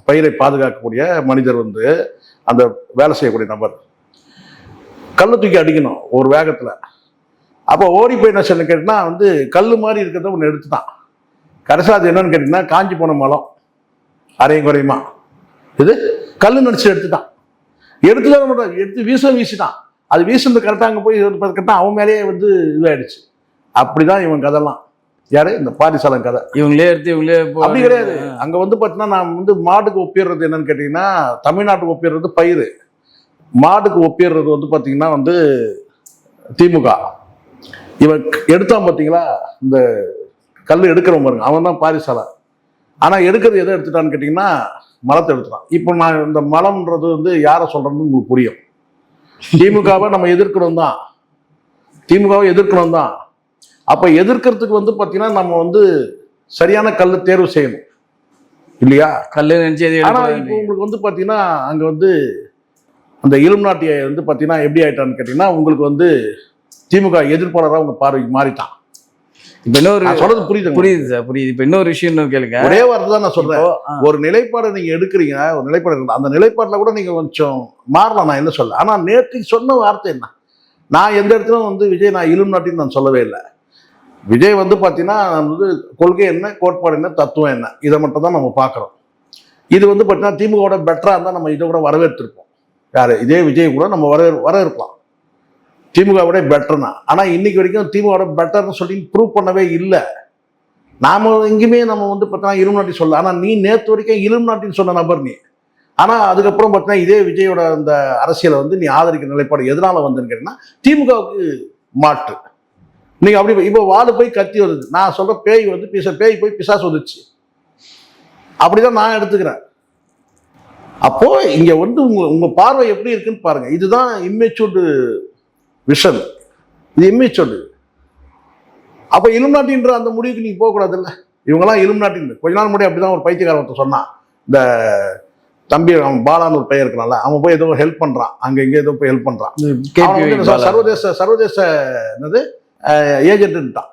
பயிரை பாதுகாக்கக்கூடிய மனிதர் வந்து அந்த வேலை செய்யக்கூடிய நபர் கல்லை தூக்கி அடிக்கணும் ஒரு வேகத்துல. அப்போ ஓடி போய் என்ன சொல்ல கேட்டீங்கன்னா வந்து கல் மாதிரி இருக்கிறத ஒன்று எடுத்துட்டான். கடைசியில் அது என்னன்னு கேட்டீங்கன்னா காஞ்சி போன மலம் அரையும் குறையுமா இது கல் நடிச்சு எடுத்துட்டான். எடுத்து வீசிட்டான். அது வீசுறது கரெக்டாக அங்கே போய் கரெக்டாக அவன் மேலேயே வந்து இதுவாயிடுச்சு. அப்படிதான் இவன் கதைலாம். யாரு இந்த பாரிசாலன் கதை. இவங்களே எடுத்து இவங்களே அப்படி கிடையாது. அங்க வந்து பாத்தீங்கன்னா நான் வந்து மாடுக்கு ஒப்பிடுறது என்னன்னு கேட்டீங்கன்னா, தமிழ்நாட்டுக்கு ஒப்பிடுறது பயிர், மாடுக்கு ஒப்பிடுறது வந்து பாத்தீங்கன்னா வந்து திமுக. இவன் எடுத்தான் பாத்தீங்களா, இந்த கல் எடுக்கிறவன் பாருங்க, அவன் தான் பாரிசாலன். ஆனா எடுக்கிறது எதை எடுத்துட்டான்னு கேட்டீங்கன்னா மலத்தை எடுத்துட்டான். இப்போ நான் இந்த மலம்ன்றது வந்து யாரை சொல்றதுன்னு உங்களுக்கு புரியும். திமுகவை நம்ம எதிர்க்கணும் தான். அப்ப எதிர்க்கிறதுக்கு வந்து பாத்தீங்கன்னா நம்ம வந்து சரியான கல்லு தேர்வு செய்யணும் இல்லையா? கல்லு நினைச்சு. ஆனா இப்போ உங்களுக்கு வந்து பாத்தீங்கன்னா அங்க வந்து அந்த இலும் நாட்டிய வந்து பாத்தீங்கன்னா எப்படி ஆயிட்டான்னு கேட்டீங்கன்னா உங்களுக்கு வந்து திமுக எதிர்ப்பாளராக உங்க பார்வைக்கு மாறிட்டான். இப்ப இன்னொரு சொல்றது புரியுது சார், புரியுது. இப்ப இன்னொரு விஷயம் கேளுங்க. ஒரே வார்த்தை தான் நான் சொல்றேன். ஒரு நிலைப்பாடு நீங்க எடுக்கிறீங்க, ஒரு நிலைப்பாடு, அந்த நிலைப்பாடுல கூட நீங்க கொஞ்சம் மாறலாம். நான் என்ன சொல்ல, ஆனா நேற்றுக்கு சொன்ன வார்த்தை என்ன, நான் எந்த இடத்துல வந்து விஜய் நான் இலும் நாட்டின்னு நான் சொல்லவே இல்லை. விஜய் வந்து பார்த்தீங்கன்னா வந்து கொள்கை என்ன, கோட்பாடு என்ன, தத்துவம் என்ன, இதை மட்டும் தான் நம்ம பார்க்குறோம். இது வந்து பார்த்தீங்கன்னா திமுகவோட பெட்டராக இருந்தால் நம்ம இதை கூட வரவேற்றிருப்போம். யார் இதே விஜய் கூட நம்ம வரவேற்கலாம். திமுகவோட பெட்டர்னா. ஆனால் இன்னைக்கு வரைக்கும் திமுகவோட பெட்டர்னு சொல்லி ப்ரூவ் பண்ணவே இல்லை. நாம எங்கேயுமே நம்ம வந்து பார்த்தீங்கன்னா இலும் நாட்டி சொல்ல. ஆனால் நீ நேற்று வரைக்கும் இலும் நாட்டின்னு சொன்ன நபர் நீ. ஆனால் அதுக்கப்புறம் பார்த்தீங்கன்னா இதே விஜயோட அந்த அரசியலை வந்து நீ ஆதரிக்கிற நிலைப்பாடு எதனால வந்துன்னு கேட்டீங்கன்னா திமுகவுக்கு மாற்று. நீங்க அப்படி இப்போ வாழை போய் கத்தி வருது. நான் சொல்ற பேய் வந்து பேய் போய் பிசாசு வந்துச்சு. அப்படிதான் நான் எடுத்துக்கிறேன். அப்போ இங்க வந்து உங்க பார்வை எப்படி இருக்குன்னு பாருங்க. இதுதான் இம்மெச்சூர்டு விஷன். இது இம்மெச்சூர்டு. அப்ப இலும் நாட்டின்ற அந்த முடிவுக்கு நீங்க போக கூடாது இல்ல. இவங்கெல்லாம் இலும் நாட்டின் கொஞ்ச நாள் முன்னாடி அப்படிதான் ஒரு பைத்தியக்காரன் ஒருத்தர் சொன்னான். இந்த தம்பி அவன் பாலான்னு ஒரு பையன் இருக்கனால அவன் போய் ஏதோ ஹெல்ப் பண்றான், அங்க இங்க ஏதோ போய் ஹெல்ப் பண்றான். சர்வதேச என்னது ஏஜென்ட்டான்,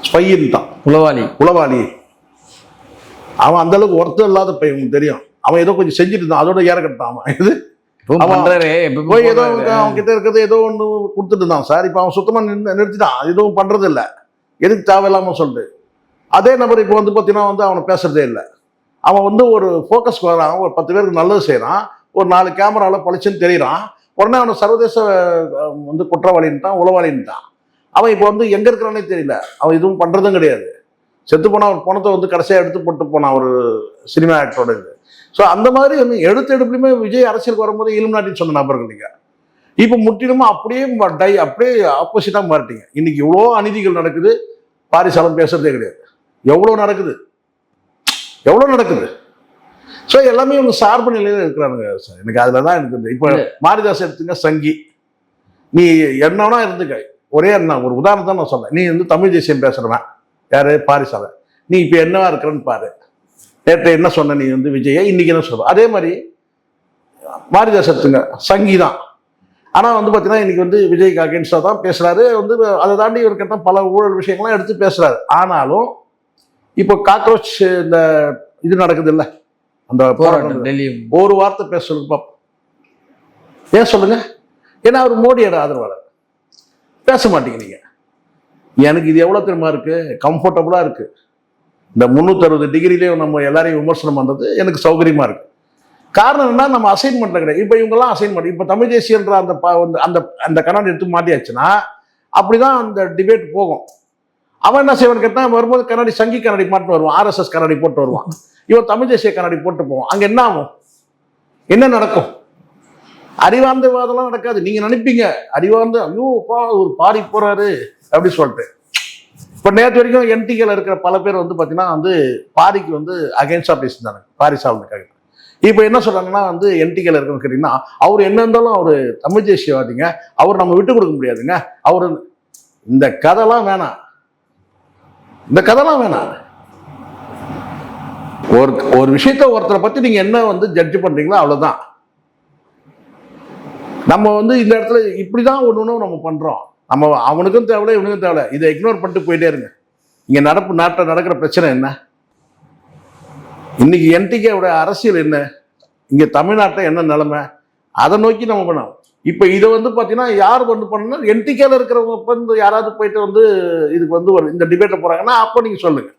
ஸ்பைன்ட்டான், உளவாளி. அவன் அந்த அளவுக்கு ஒருத்தர் இல்லாத பையன், உங்களுக்கு தெரியும். அவன் ஏதோ கொஞ்சம் செஞ்சுட்டு இருந்தான், அதோட ஏற கட்டான். அவன் இது போய் ஏதோ அவன் கிட்ட இருக்கிறது ஏதோ ஒன்று கொடுத்துட்டு இருந்தான் சார். இப்போ அவன் சுத்தமா நிறுத்திட்டான், எதுவும் பண்றது இல்லை, எதுக்கு தேவையில்லாம சொல்லிட்டு. அதே நபர் இப்போ வந்து பார்த்தீங்கன்னா வந்து அவனை பேசுறதே இல்லை. அவன் வந்து ஒரு ஃபோக்கஸ்க்கு வரான், ஒரு 10 பேருக்கு நல்லது செய்யறான், ஒரு 4 கேமராவில் பளிச்சுன்னு தெரியுறான். உடனே அவனை சர்வதேச வந்து குற்றவாளின்ட்டான், உளவாளின்ட்டான். அவன் இப்போ வந்து எங்க இருக்கிறானே தெரியல. அவன் எதுவும் பண்றதும் கிடையாது. செத்து போனா ஒரு பணத்தை வந்து கடைசியாக எடுத்து போட்டு போனான் ஒரு சினிமா ஆக்டரோட இது. ஸோ அந்த மாதிரி வந்து எடுப்புலையுமே விஜய் அரசியலுக்கு வரும்போது இலும் நாட்டின்னு சொன்ன நபர்கள் நீங்க இப்போ முற்றிலுமா அப்படியே ஆப்போசிட்டா மாறிட்டீங்க. இன்னைக்கு இவ்வளோ அநீதிகள் நடக்குது, பாரிசாலன் பேசுறதே கிடையாது. எவ்வளோ நடக்குது. ஸோ எல்லாமே இவங்க சார்பு நிலையில இருக்கிறானுங்க சார். எனக்கு அதுல தான் எனக்கு இப்போ மாரிதாஸ் எடுத்துங்க, சங்கி, நீ என்னன்னா இருந்துக்க. ஒரே நான் ஒரு உதாரணத்தை நான் சொன்னேன். நீ வந்து தமிழ் தேசியம் பேசுறவன், யாரு பாரிசாலன், நீ இப்போ என்னவா இருக்கிறன்னு பாரு. நேற்று என்ன சொன்ன நீ வந்து விஜய, இன்னைக்கு என்ன சொல்ற. அதே மாதிரி மாரிதாஸ் எடுத்துங்க, சங்கி தான். ஆனால் வந்து பார்த்தீங்கன்னா இன்னைக்கு வந்து விஜய்க்கு அகேன்ஸ்டாக தான் பேசுறாரு. வந்து அதை தாண்டி இவர் கேட்டால் பல ஊழல் விஷயங்கள்லாம் எடுத்து பேசுறாரு. ஆனாலும் இப்போ காக்ரோச் இந்த இது நடக்குது இல்ல, அந்த போராட்டம், டெல்லி ஒரு வார்த்தை பேச சொல்லுங்க பாப்போம். ஏன் சொல்லுங்க? ஏன்னா அவர் மோடியோட ஆதரவாளர். பேச மாட்டீங்க நீங்க. எனக்கு இது எவ்வளவு தெரியுமா இருக்கு, கம்ஃபர்டபுளா இருக்கு. இந்த 360 டிகிரிலேயே நம்ம எல்லாரையும் விமர்சனம் பண்றது எனக்கு சௌகரியமா இருக்கு. காரணம் என்ன, நம்ம அசைன்மெண்ட்ல கிடையாது. இப்ப இவங்கெல்லாம் அசைன்மெண்ட், இப்ப தமிழ் தேசியன்ற அந்த அந்த அந்த கண்ணாடி எடுத்து மாட்டியாச்சுன்னா அப்படிதான் அந்த டிபேட் போகும். அவன் என்ன செய்வான்னு கேட்டா, வரும்போது கண்ணாடி சங்கி கண்ணாடி மாட்டு வருவான், RSS கண்ணாடி போட்டு வருவான், இவன் தமிழ் தேசிய கண்ணாடி போட்டு போவான். அங்க என்ன ஆகும், என்ன நடக்கும்? அறிவார்ந்த விவாதம்லாம் நடக்காது. நீங்க நினைப்பீங்க அறிவார்ந்த, ஐயோ ஒரு பாரி போறாரு அப்படி சொல்லிட்டு. இப்ப நேற்று வரைக்கும் என்டிகேல இருக்கிற பல பேர் வந்து பாத்தீங்கன்னா வந்து பாரிக்கு வந்து அகைன்ஸ்டா பேசியிருந்தாங்க, பாரி சாவுக்காக. இப்ப என்ன சொல்றாங்கன்னா வந்து என்டிகேல இருக்கணும் கேட்டீங்கன்னா, அவர் என்ன இருந்தாலும் அவரு தமிழ் தேசியவாதிங்க, அவர் நம்ம விட்டு கொடுக்க முடியாதுங்க, அவரு. இந்த கதைலாம் வேணாம், இந்த கதைலாம் வேணாம். ஒரு விஷயத்த ஒருத்தரை பத்தி நீங்க என்ன வந்து ஜட்ஜ் பண்றீங்களோ அவ்வளவுதான். நம்ம வந்து இந்த இடத்துல இப்படிதான் ஒண்ணு நம்ம பண்றோம். நம்ம அவனுக்கும் தேவையில்ல, இவனுக்கும் தேவையில்ல, இதை இக்னோர் பண்ணிட்டு போயிட்டே இருங்க. இங்க நாட்டில் நடக்கிற பிரச்சனை என்ன, இன்னைக்கு என்டிகேவோட அரசியல் என்ன, இங்க தமிழ்நாட்டில் என்ன நிலைமை, அதை நோக்கி நம்ம பண்ணோம். இப்ப இதை வந்து பாத்தீங்கன்னா யார் வந்து பண்ணணும், என்டிகேல இருக்கிறவங்க வந்து யாராவது போயிட்டு வந்து இதுக்கு வந்து இந்த டிபேட்ல போறாங்கன்னா அப்போ நீங்க சொல்லுங்க.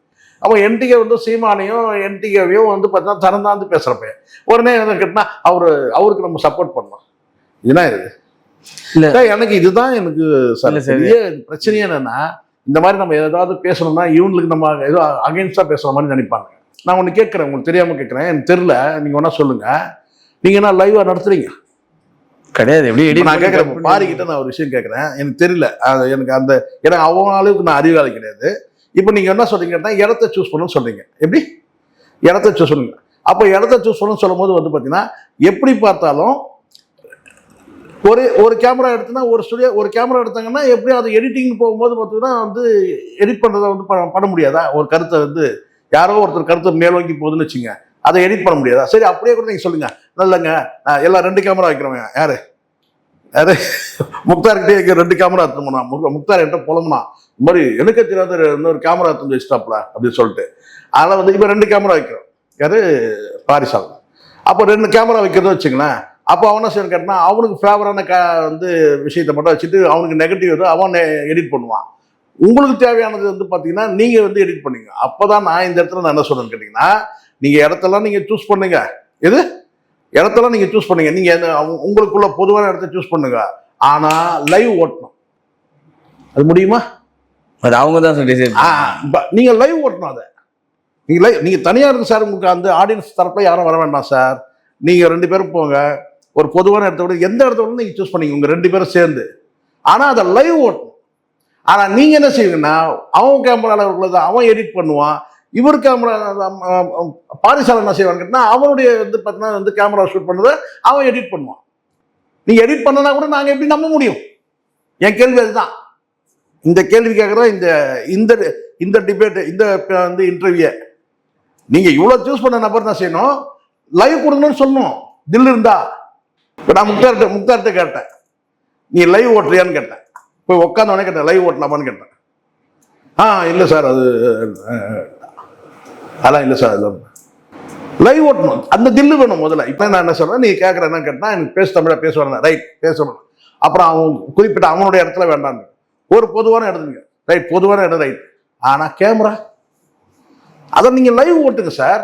அப்போ என்டிகே வந்து சீமானையும் என்டிகேவையும் வந்து பார்த்தீங்கன்னா தரந்தாந்து பேசுறப்ப உடனே கேட்டா அவருக்கு நம்ம சப்போர்ட் பண்ணோம். இதுனா இது இல்ல, எனக்கு இதுதான் எனக்கு பெரிய பிரச்சனையே. என்னன்னா இந்த மாதிரி நம்ம ஏதாவது பேசணும்னா இவங்களுக்கு நம்ம ஏதோ அகைன்ஸ்டா பேசுற மாதிரி நினைப்பாங்க. நான் ஒண்ணு கேட்கறேன், உங்களுக்கு தெரியாம கேட்கறேன், எனக்கு தெரியல, நீங்க ஒன்னா சொல்லுங்க. நீங்க என்ன லைவா நடத்துறீங்க? கிடையாது. எப்படி நான் கேட்கறேன், பாரிக்கிட்ட நான் ஒரு விஷயம் கேட்கறேன், எனக்கு தெரியல, எனக்கு அந்த ஏன்னா அவங்க அளவுக்கு நான் அறிவாளி கிடையாது. இப்போ நீங்க என்ன சொல்றீங்கன்னா இடத்த சூஸ் பண்ணணும்னு சொல்றீங்க. எப்படி இடத்த சூஸ் பண்ணுங்க? அப்போ இடத்த சூஸ் பண்ணணும்னு சொல்லும் போது வந்து பாத்தீங்கன்னா எப்படி பார்த்தாலும் ஒரு கேமரா எடுத்துனா ஒரு ஸ்டுடியோ ஒரு கேமரா எடுத்தாங்கன்னா எப்படி அது எடிட்டிங் போகும்போது பார்த்தீங்கன்னா வந்து எடிட் பண்றதை வந்து பண்ண முடியாதா? ஒரு கருத்தை வந்து யாரோ ஒருத்தர் கருத்தை மேலோங்கி போகுதுன்னு வச்சுங்க, அதை எடிட் பண்ண முடியாதா? சரி, அப்படியே கூட நீங்க சொல்லுங்க, நல்லங்க எல்லாம் 2 கேமரா வைக்கிறவங்க யாரு யாரு முக்தார்கிட்டே 2 கேமரா எடுத்துனா, முக்தார் என்கிட்ட புலம்புனா இந்த மாதிரி எனக்கு தெரியாத இன்னொரு கேமரா எடுத்து வச்சுட்டாப்ல அப்படின்னு சொல்லிட்டு. அதெல்லாம் வந்து இப்போ 2 கேமரா வைக்கிறோம், யாரு பாரிசால். அப்போ 2 கேமரா வைக்கிறத வச்சுங்களேன். அப்போ அவனை செய்யணும் கேட்டா அவனுக்கு ஃபேவரான வந்து விஷயத்தை மட்டும் வச்சுட்டு அவனுக்கு நெகட்டிவ் ஏதோ அவன் எடிட் பண்ணுவான். உங்களுக்கு தேவையானது வந்து பார்த்தீங்கன்னா நீங்க வந்து எடிட் பண்ணுங்க. அப்போதான் நான் இந்த இடத்துல நான் என்ன சொல்றேன்னு கேட்டீங்கன்னா, நீங்க இடத்தெல்லாம் நீங்க சூஸ் பண்ணுங்க. எது இடத்தெல்லாம் நீங்க சூஸ் பண்ணுங்க, நீங்க உங்களுக்குள்ள பொதுவான இடத்த சூஸ் பண்ணுங்க. ஆனா லைவ் ஓட்டணும், அது முடியுமா? அது அவங்க தான் சொல்லி நீங்க லைவ் ஓட்டணும். அதை நீங்க தனியா இருக்கு சார், உங்களுக்கு அந்த ஆடியன்ஸ் தரப்புல யாரும் வர வேண்டாம் சார், நீங்க 2 பேரும் போங்க, ஒரு பொதுவான இடத்த விட எந்த இடத்த விட நீங்க சூஸ் பண்ணீங்க, உங்க 2 பேரும் சேர்ந்து. ஆனா அதை லைவ் ஓட்டணும். ஆனா நீங்க என்ன செய்வீங்கன்னா, அவன் கேமரால உள்ளதை அவன் எடிட் பண்ணுவான், இவர் கேமரா பாரிசால என்ன செய்வான்னு கேட்டா அவனுடைய வந்து பார்த்தீங்கன்னா வந்து கேமரா ஷூட் பண்ணதை அவன் எடிட் பண்ணுவான். நீங்க எடிட் பண்ணனா கூட நாங்க எப்படி நம்ப முடியும்? என் கேள்வி அதுதான். இந்த கேள்வி கேட்குற இந்த இந்த டிபேட் இந்த வந்து இன்டர்வியூ நீங்க இவ்வளவு சூஸ் பண்ண நபர் தான் செய்யணும், லைவ் கொடுக்கணும்னு சொல்லணும் தில் இருந்தா. இப்போ நான் முக்தார்கிட்ட கேட்டேன், நீ லைவ் ஓட்டுறியான்னு கேட்டேன், போய் உட்காந்தவனே கேட்டேன் லைவ் ஓட்டலாமான்னு கேட்டேன். இல்லை சார், அதெல்லாம் இல்லை சார், அதெல்லாம் லைவ் ஓட்டணும், அந்த தில்லு வேணும் முதல்ல. இப்போ நான் என்ன சொல்றேன், நீ கேட்குறேன்னு கேட்டா எனக்கு பேச தமிழா பேசுவாங்க, ரைட் பேசணும். அப்புறம் அவன் குறிப்பிட்ட அவனுடைய இடத்துல வேண்டான்னு ஒரு பொதுவான இடத்துக்கு ரைட், பொதுவான இடம் ரைட். ஆனா கேமரா அதை நீங்க லைவ் ஓட்டுங்க சார்.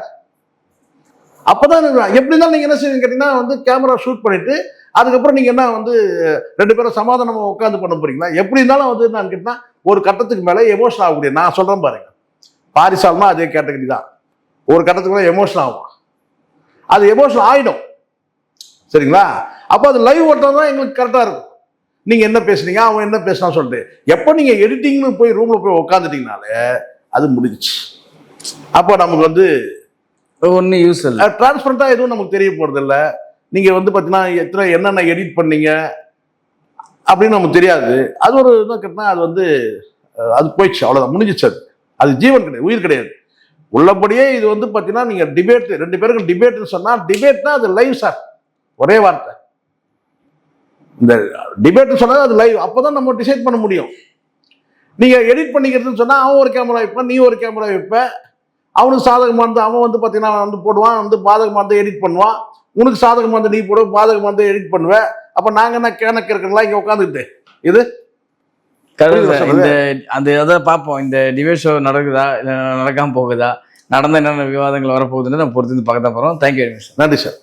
அப்பதான் எப்படி இருந்தாலும் நீங்க என்ன செய்வீங்க கேட்டீங்கன்னா வந்து கேமரா ஷூட் பண்ணிட்டு அதுக்கப்புறம் நீங்க என்ன வந்து 2 பேரும் சமாதானமா உட்காந்து பண்ண போறீங்களா? எப்படி இருந்தாலும் வந்து நான் கேட்டா ஒரு கட்டத்துக்கு மேல எமோஷன் ஆகக்கூடிய, நான் சொல்றேன் பாருங்க, பாரிசால்னா அதே கேட்டகரி தான். ஒரு கட்டத்துக்கு மேல எமோஷன் ஆகும், அது எமோஷன் ஆயிடும், சரிங்களா? அப்போ அது லைவ் ஓட்டம் தான் எங்களுக்கு கரெக்டா இருக்கும். நீங்க என்ன பேசுனீங்க, அவன் என்ன பேசினா சொல்லிட்டு எப்போ நீங்க எடிட்டிங்னு போய் ரூம்ல போய் உட்காந்துட்டீங்கனாலே அது முடிஞ்சிச்சு. அப்போ நமக்கு வந்து ஒன்னும் யூஸ் இல்லை, டிரான்ஸ்பரண்டா எதுவும் நமக்கு தெரிய போறது இல்லை. நீங்க வந்து பாத்தீங்கன்னா என்னென்ன எடிட் பண்ணீங்க அப்படின்னு நமக்கு தெரியாது. அது ஒரு என்ன கேட்டா அது வந்து அது போயிடுச்சு, அவ்வளவுதான், முடிஞ்சிச்சு. அது ஜீவன் கிடையாது, உயிர் கிடையாது. உள்ளபடியே இது வந்து பாத்தீங்கன்னா நீங்க டிபேட் 2 பேருக்கு டிபேட்னு சொன்னா டிபேட்னா அது லைவ் சார், ஒரே வார்த்தை. இந்த டிபேட் சொன்னா அது லைவ், அப்பதான் நம்ம டிசைட் பண்ண முடியும். நீங்க எடிட் பண்ணிக்கிறதுன்னு சொன்னா அவன் ஒரு கேமரா வைப்ப, நீ ஒரு கேமரா வைப்ப, அவனுக்கு சாதகமாக இருந்து அவன் வந்து பார்த்தீங்கன்னா வந்து போடுவான், வந்து பாதகமாக இருந்து எடிட் பண்ணுவான். உனக்கு சாதகமாக இருந்து நீ போடுவ, பாதகமாக இருந்து எடிட் பண்ணுவேன். அப்போ நாங்கள் என்ன கேனக்கு இருக்கணும்லாம் இங்கே உட்காந்துக்கிட்டு இது இந்த அந்த எதை பார்ப்போம், இந்த டிபேட் ஷோ நடக்குதா இல்லை நடக்காமல் போகுதா, நடந்த என்னென்ன விவாதங்கள் வரப்போகுதுன்னு நம்ம பொறுத்து பார்க்க தான் போகிறோம். Thank you very much. நன்றி சார்.